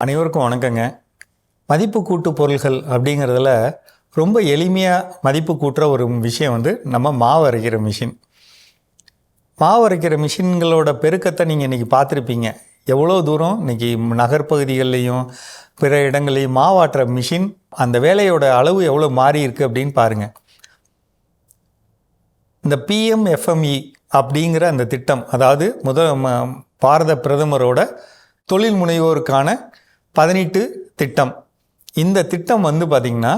அனைவருக்கும் வணக்கங்க. மதிப்பு கூட்டு பொருள்கள் அப்படிங்கிறதுல ரொம்ப எளிமையாக மதிப்பு கூட்டுற ஒரு விஷயம் நம்ம மாவு அரைக்கிற மிஷின். மாவு அரைக்கிற மிஷின்களோட பெருக்கத்தை நீங்கள் இன்றைக்கி பார்த்துருப்பீங்க. எவ்வளோ தூரம் இன்றைக்கி நகர்ப்பகுதிகள்லேயும் பிற இடங்கள்லையும் மாவாட்டுற மிஷின் அந்த வேலையோட அளவு எவ்வளோ மாறி இருக்குது அப்படின்னு பாருங்கள். இந்த PMFME அப்படிங்கிற அந்த திட்டம், அதாவது பாரத பிரதமரோட தொழில் முனைவோருக்கான 18 திட்டம். இந்த திட்டம் பார்த்திங்கன்னா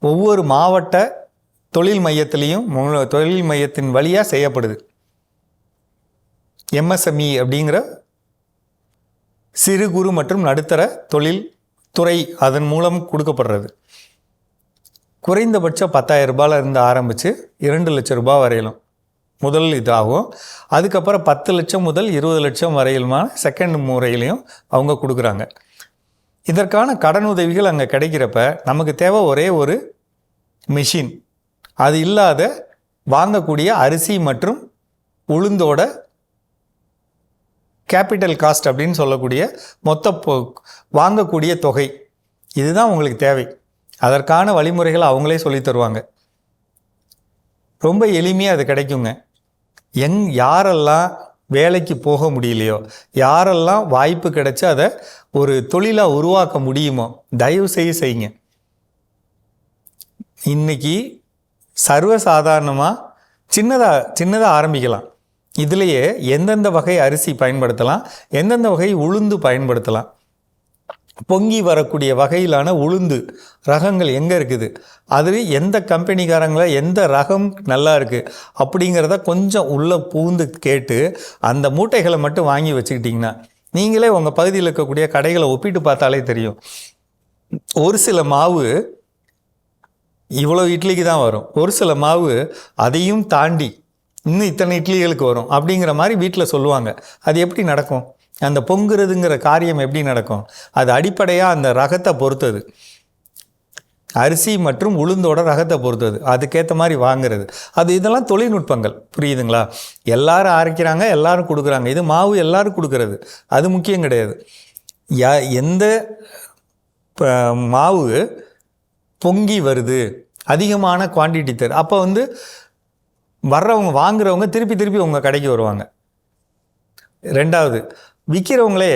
ஒவ்வொரு மாவட்ட தொழில் மையத்திலையும் தொழில் மையத்தின் வழியாக செய்யப்படுது. MSME அப்படிங்கிற சிறு குறு மற்றும் நடுத்தர தொழில் துறை அதன் மூலம் கொடுக்கப்படுறது. குறைந்தபட்சம் 10,000 ரூபாயிலிருந்து ஆரம்பித்து 2 லட்சம் ரூபாய் வரையிலும் முதல் இதாகும். அதுக்கப்புறம் 10 லட்சம் முதல் 20 லட்சம் வரையிலுமான செகண்ட் முறையிலையும் அவங்க கொடுக்குறாங்க. இதற்கான கடன் உதவிகள் அங்கே கிடைக்கிறப்ப நமக்கு தேவை ஒரே ஒரு மிஷின். அது இல்லாத வாங்கக்கூடிய அரிசி மற்றும் உளுந்தோட கேபிட்டல் காஸ்ட் அப்படின்னு சொல்லக்கூடிய மொத்த வாங்கக்கூடிய தொகை, இதுதான் உங்களுக்கு தேவை. அதற்கான வழிமுறைகளை அவங்களே சொல்லி தருவாங்க. ரொம்ப எளிமையாக அது கிடைக்குங்க. யாரெல்லாம் வேலைக்கு போக முடியலையோ, யாரெல்லாம் வாய்ப்பு கிடைச்சி அதை ஒரு தொழிலாக உருவாக்க முடியுமோ தயவு செய்யுங்க. இன்றைக்கி சர்வசாதாரணமாக சின்னதாக ஆரம்பிக்கலாம். இதுலேயே எந்தெந்த வகை அரிசி பயன்படுத்தலாம், எந்தெந்த வகை உளுந்து பயன்படுத்தலாம், பொங்கி வரக்கூடிய வகையிலான உளுந்து ரகங்கள் எங்கே இருக்குது, அது எந்த கம்பெனிக்காரங்கள எந்த ரகம் நல்லா இருக்குது அப்படிங்கிறத கொஞ்சம் உள்ளே பூந்து கேட்டு அந்த மூட்டைகளை மட்டும் வாங்கி வச்சுக்கிட்டிங்கன்னா நீங்களே உங்கள் பகுதியில் இருக்கக்கூடிய கடைகளை ஒப்பிட்டு பார்த்தாலே தெரியும். ஒரு சில மாவு இவ்வளோ இட்லிக்கு தான் வரும், ஒரு சில மாவு அதையும் தாண்டி இன்னும் இத்தனை இட்லிகளுக்கு வரும் அப்படிங்கிற மாதிரி வீட்டில் சொல்லுவாங்க. அது எப்படி நடக்கும்? அந்த பொங்குறதுங்கிற காரியம் எப்படி நடக்கும்? அது அடிப்படையாக அந்த ரகத்தை பொறுத்தது, அரிசி மற்றும் உளுந்தோட ரகத்தை பொறுத்தது, அதுக்கேற்ற மாதிரி வாங்கிறது. இதெல்லாம் தொழில்நுட்பங்கள், புரியுதுங்களா? எல்லாரும் அரைக்கிறாங்க, எல்லாரும் கொடுக்குறாங்க. இது மாவு எல்லாரும் கொடுக்கறது, அது முக்கியம் கிடையாது. எந்த மாவு பொங்கி வருது, அதிகமான குவான்டிட்டி தரு, அப்போ வர்றவங்க வாங்குறவங்க திருப்பி உங்கள் கடைக்கு வருவாங்க. ரெண்டாவது, விற்கிறவங்களே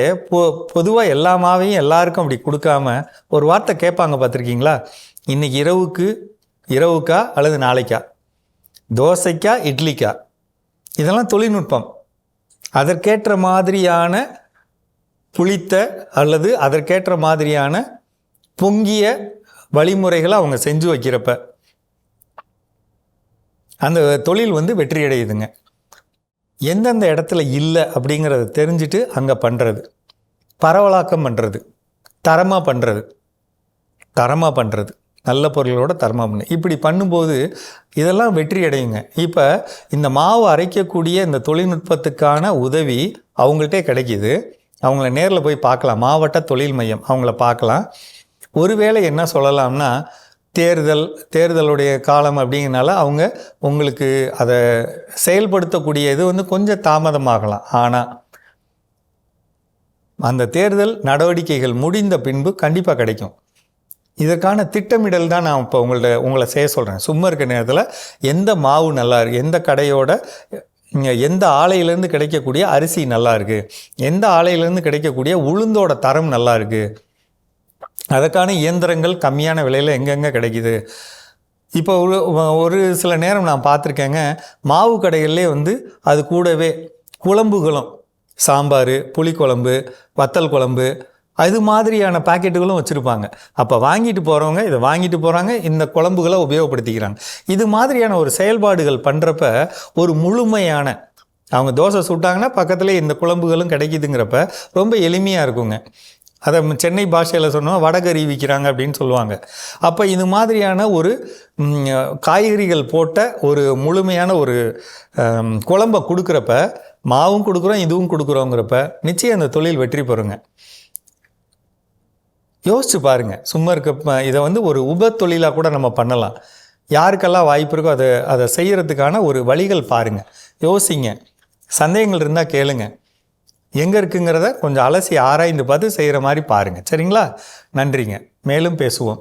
பொதுவாக எல்லா மாவையும் எல்லாருக்கும் அப்படி கொடுக்காம ஒரு வார்த்தை கேட்பாங்க, பார்த்துருக்கீங்களா? இன்றைக்கி இரவுக்கா அல்லது நாளைக்கா, தோசைக்கா இட்லிக்கா, இதெல்லாம் தொழில்நுட்பம். அதற்கேற்ற மாதிரியான புளித்த அல்லது அதற்கேற்ற மாதிரியான பொங்கிய வழிமுறைகளை அவங்க செஞ்சு வைக்கிறப்ப அந்த தொழில் வெற்றி அடையுதுங்க. எந்தெந்த இடத்துல இல்லை அப்படிங்கிறத தெரிஞ்சுட்டு அங்கே பண்ணுறது, பரவலாக்கம் பண்ணுறது, தரமாக பண்ணுறது, நல்ல பொருளோட தரமாக பண்ணு, இப்படி பண்ணும்போது இதெல்லாம் வெற்றி அடையுங்க. இப்போ இந்த மாவு அரைக்கக்கூடிய இந்த தொழில்நுட்பத்துக்கான உதவி அவங்கள்ட்டே கிடைக்கிது. அவங்கள நேரில் போய் பார்க்கலாம், மாவட்ட தொழில் மையம் அவங்கள பார்க்கலாம். ஒருவேளை என்ன சொல்லலாம்னா, தேர்தலுடைய காலம் அப்படிங்கிறனால அவங்க உங்களுக்கு அதை செயல்படுத்தக்கூடிய இது கொஞ்சம் தாமதமாகலாம். ஆனால் அந்த தேர்தல் நடவடிக்கைகள் முடிந்த பின்பு கண்டிப்பாக கிடைக்கும். இதற்கான திட்டமிடல் தான் நான் இப்போ உங்களை செய்ய சொல்கிறேன். சும்மா இருக்க நேரத்தில் எந்த மாவு நல்லா இருக்குது, எந்த கடையோட எந்த ஆலையிலேருந்து கிடைக்கக்கூடிய அரிசி நல்லா இருக்குது, எந்த ஆலையிலேருந்து கிடைக்கக்கூடிய உளுந்தோட தரம் நல்லா இருக்குது, அதற்கான இயந்திரங்கள் கம்மியான விலையில் எங்கெங்கே கிடைக்கிது. இப்போ ஒரு சில நேரம் நான் பார்த்துருக்கேங்க, மாவு கடைகள்லே அது கூடவே குழம்புகளும், சாம்பார், புளிக்குழம்பு, வத்தல் குழம்பு, அது மாதிரியான பாக்கெட்டுகளும் வச்சுருப்பாங்க. அப்போ வாங்கிட்டு போகிறவங்க இதை வாங்கிட்டு போகிறாங்க, இந்த குழம்புகளை உபயோகப்படுத்திக்கிறாங்க. இது மாதிரியான ஒரு செயல்பாடுகள் பண்ணுறப்ப ஒரு முழுமையான, அவங்க தோசை சுட்டாங்கன்னா பக்கத்துலேயே இந்த குழம்புகளும் கிடைக்கிதுங்கிறப்ப ரொம்ப எளிமையாக இருக்குங்க. அதை சென்னை பாஷையில் சொன்னால் வடகறி விற்கிறாங்க அப்படின்னு சொல்லுவாங்க. அப்போ இது மாதிரியான ஒரு காய்கறிகள் போட்ட ஒரு முழுமையான ஒரு குழம்பை கொடுக்குறப்ப, மாவும் கொடுக்குறோம் இதுவும் கொடுக்குறோங்கிறப்ப நிச்சயம் அந்த தொழில் வெற்றி பெறுங்க. யோசிச்சு பாருங்கள். சும்மா இருக்க இதை ஒரு உப தொழிலாக கூட நம்ம பண்ணலாம். யாருக்கெல்லாம் வாய்ப்பு இருக்கோ அதை செய்கிறதுக்கான ஒரு வழிகள் பாருங்கள், யோசிங்க. சந்தேகங்கள் இருந்தால் கேளுங்க. எங்கே இருக்குங்கிறத கொஞ்சம் அலசி ஆராய்ந்து பார்த்து செய்கிற மாதிரி பாருங்கள். சரிங்களா? நன்றிங்க. மேலும் பேசுவோம்.